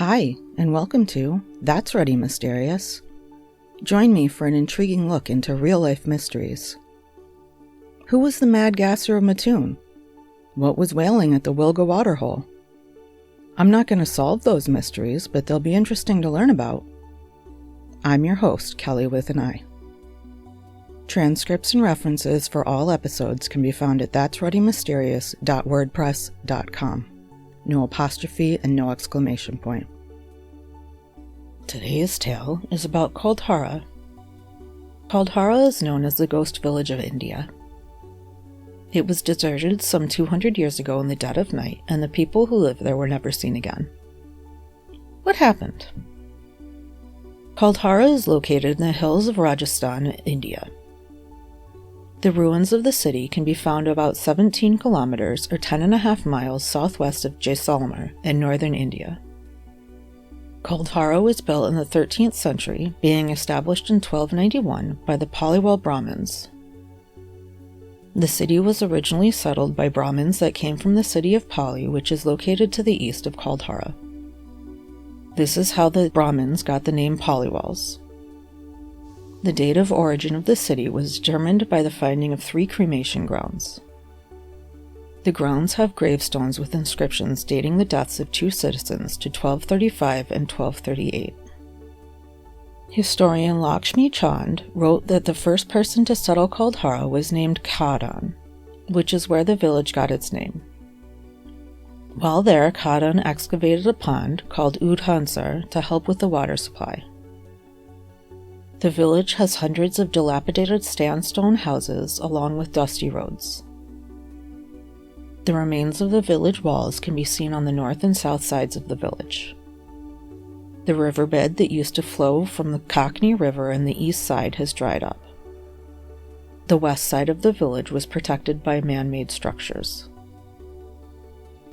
Hi, and welcome to That's Ready Mysterious. Join me for an intriguing look into real-life mysteries. Who was the mad gasser of Mattoon? What was whaling at the Wilga waterhole? I'm not going to solve those mysteries, but they'll be interesting to learn about. I'm your host, Kelly with an I. Transcripts and references for all episodes can be found at that'sreadymysterious.wordpress.com. No apostrophe and no exclamation point. Today's tale is about Kuldhara. Kuldhara is known as the ghost village of India. It was deserted some 200 years ago in the dead of night, and the people who lived there were never seen again. What happened? Kuldhara is located in the hills of Rajasthan, India. The ruins of the city can be found about 17 kilometers or 10.5 miles southwest of Jaisalmer in northern India. Kuldhara was built in the 13th century, being established in 1291 by the Paliwal Brahmins. The city was originally settled by Brahmins that came from the city of Pali, which is located to the east of Kuldhara. This is how the Brahmins got the name Paliwals. The date of origin of the city was determined by the finding of 3 cremation grounds. The grounds have gravestones with inscriptions dating the deaths of 2 citizens to 1235 and 1238. Historian Lakshmi Chand wrote that the first person to settle Kuldhara was named Kadan, which is where the village got its name. While there, Kadan excavated a pond called Udhansar to help with the water supply. The village has hundreds of dilapidated sandstone houses along with dusty roads. The remains of the village walls can be seen on the north and south sides of the village. The riverbed that used to flow from the Cockney River in the east side has dried up. The west side of the village was protected by man-made structures.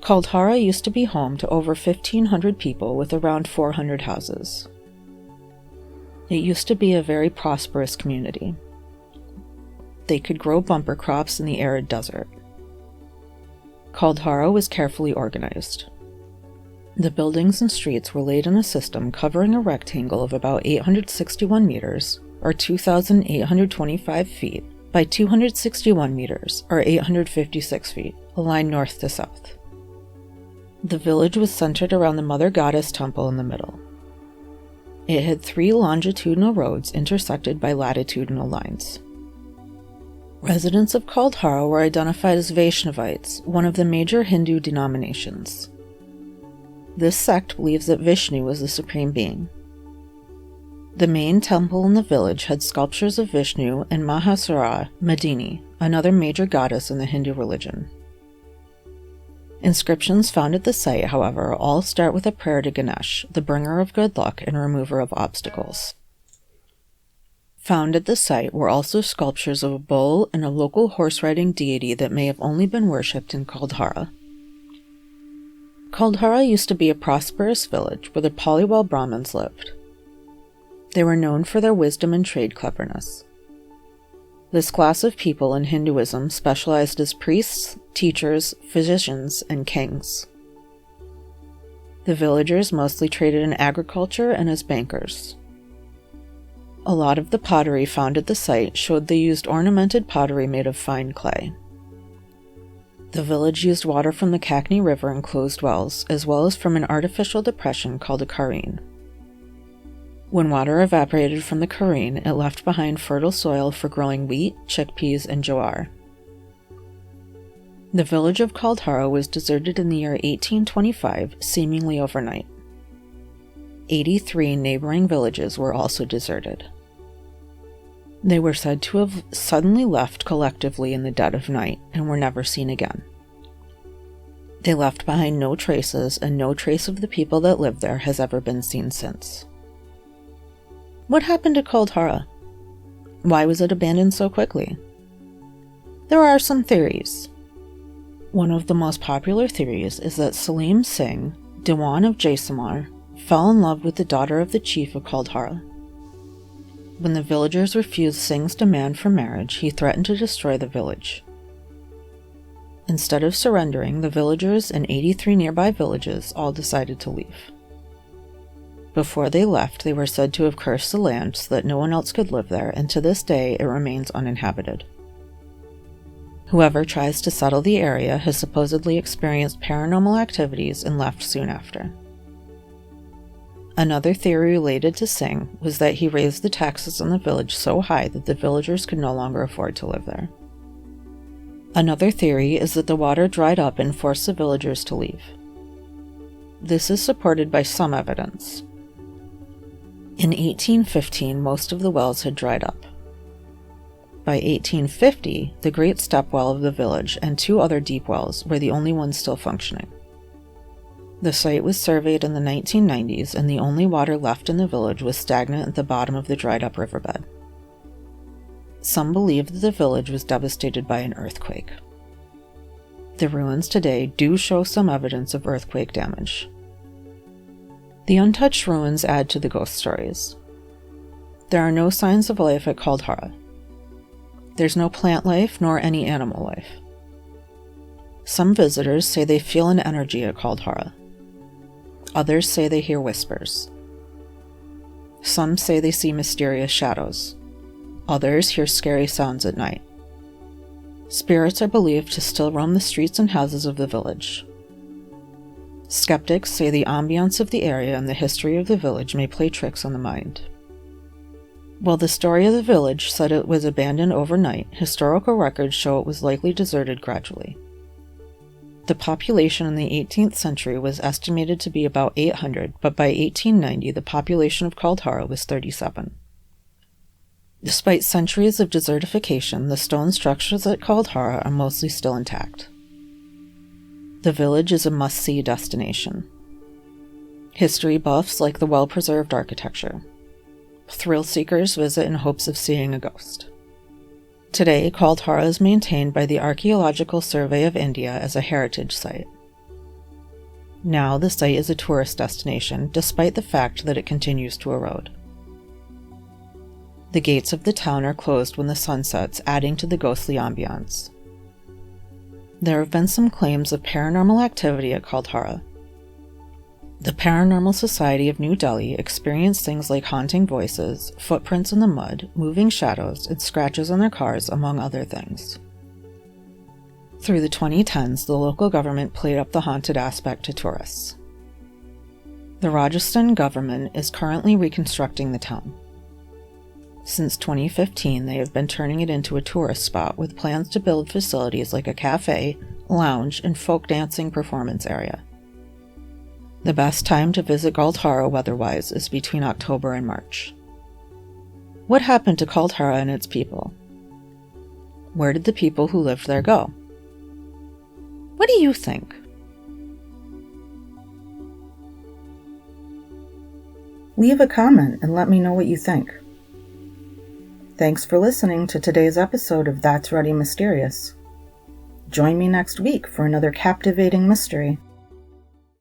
Kuldhara used to be home to over 1,500 people with around 400 houses. It used to be a very prosperous community. They could grow bumper crops in the arid desert. Kuldhara was carefully organized. The buildings and streets were laid in a system covering a rectangle of about 861 meters, or 2,825 feet, by 261 meters, or 856 feet, aligned north to south. The village was centered around the Mother Goddess temple in the middle. It had 3 longitudinal roads intersected by latitudinal lines. Residents of Kuldhara were identified as Vaishnavites, one of the major Hindu denominations. This sect believes that Vishnu was the supreme being. The main temple in the village had sculptures of Vishnu and Mahasura Medini, another major goddess in the Hindu religion. Inscriptions found at the site, however, all start with a prayer to Ganesh, the bringer of good luck and remover of obstacles. Found at the site were also sculptures of a bull and a local horse-riding deity that may have only been worshipped in Kuldhara. Kuldhara used to be a prosperous village where the Paliwal Brahmins lived. They were known for their wisdom and trade cleverness. This class of people in Hinduism specialized as priests, teachers, physicians, and kings. The villagers mostly traded in agriculture and as bankers. A lot of the pottery found at the site showed they used ornamented pottery made of fine clay. The village used water from the Cockney River in closed wells, as well as from an artificial depression called a kareen. When water evaporated from the kareen, it left behind fertile soil for growing wheat, chickpeas, and jowar. The village of Kuldhara was deserted in the year 1825, seemingly overnight. 83 neighboring villages were also deserted. They were said to have suddenly left collectively in the dead of night and were never seen again. They left behind no traces, and no trace of the people that lived there has ever been seen since. What happened to Kuldhara? Why was it abandoned so quickly? There are some theories. One of the most popular theories is that Salim Singh, Diwan of Jaisalmer, fell in love with the daughter of the chief of Kuldhara. When the villagers refused Singh's demand for marriage, he threatened to destroy the village. Instead of surrendering, the villagers and 83 nearby villages all decided to leave. Before they left, they were said to have cursed the land so that no one else could live there, and to this day it remains uninhabited. Whoever tries to settle the area has supposedly experienced paranormal activities and left soon after. Another theory related to Singh was that he raised the taxes on the village so high that the villagers could no longer afford to live there. Another theory is that the water dried up and forced the villagers to leave. This is supported by some evidence. In 1815, most of the wells had dried up. By 1850, the Great Step Well of the village and 2 other deep wells were the only ones still functioning. The site was surveyed in the 1990s, and the only water left in the village was stagnant at the bottom of the dried-up riverbed. Some believe that the village was devastated by an earthquake. The ruins today do show some evidence of earthquake damage. The untouched ruins add to the ghost stories. There are no signs of life at Kuldhara. There's no plant life nor any animal life. Some visitors say they feel an energy at Kuldhara. Others say they hear whispers. Some say they see mysterious shadows. Others hear scary sounds at night. Spirits are believed to still roam the streets and houses of the village. Skeptics say the ambiance of the area and the history of the village may play tricks on the mind. While the story of the village said it was abandoned overnight, historical records show it was likely deserted gradually. The population in the 18th century was estimated to be about 800, but by 1890 the population of Kuldhara was 37. Despite centuries of desertification, the stone structures at Kuldhara are mostly still intact. The village is a must-see destination. History buffs like the well-preserved architecture. Thrill seekers visit in hopes of seeing a ghost. Today, Kuldhara is maintained by the Archaeological Survey of India as a heritage site. Now the site is a tourist destination, despite the fact that it continues to erode. The gates of the town are closed when the sun sets, adding to the ghostly ambiance. There have been some claims of paranormal activity at Kuldhara. The Paranormal Society of New Delhi experienced things like haunting voices, footprints in the mud, moving shadows, and scratches on their cars, among other things. Through the 2010s, the local government played up the haunted aspect to tourists. The Rajasthan government is currently reconstructing the town. Since 2015, they have been turning it into a tourist spot with plans to build facilities like a cafe, lounge, and folk dancing performance area. The best time to visit Kuldhara weather-wise is between October and March. What happened to Kuldhara and its people? Where did the people who lived there go? What do you think? Leave a comment and let me know what you think. Thanks for listening to today's episode of That's Ready Mysterious. Join me next week for another captivating mystery.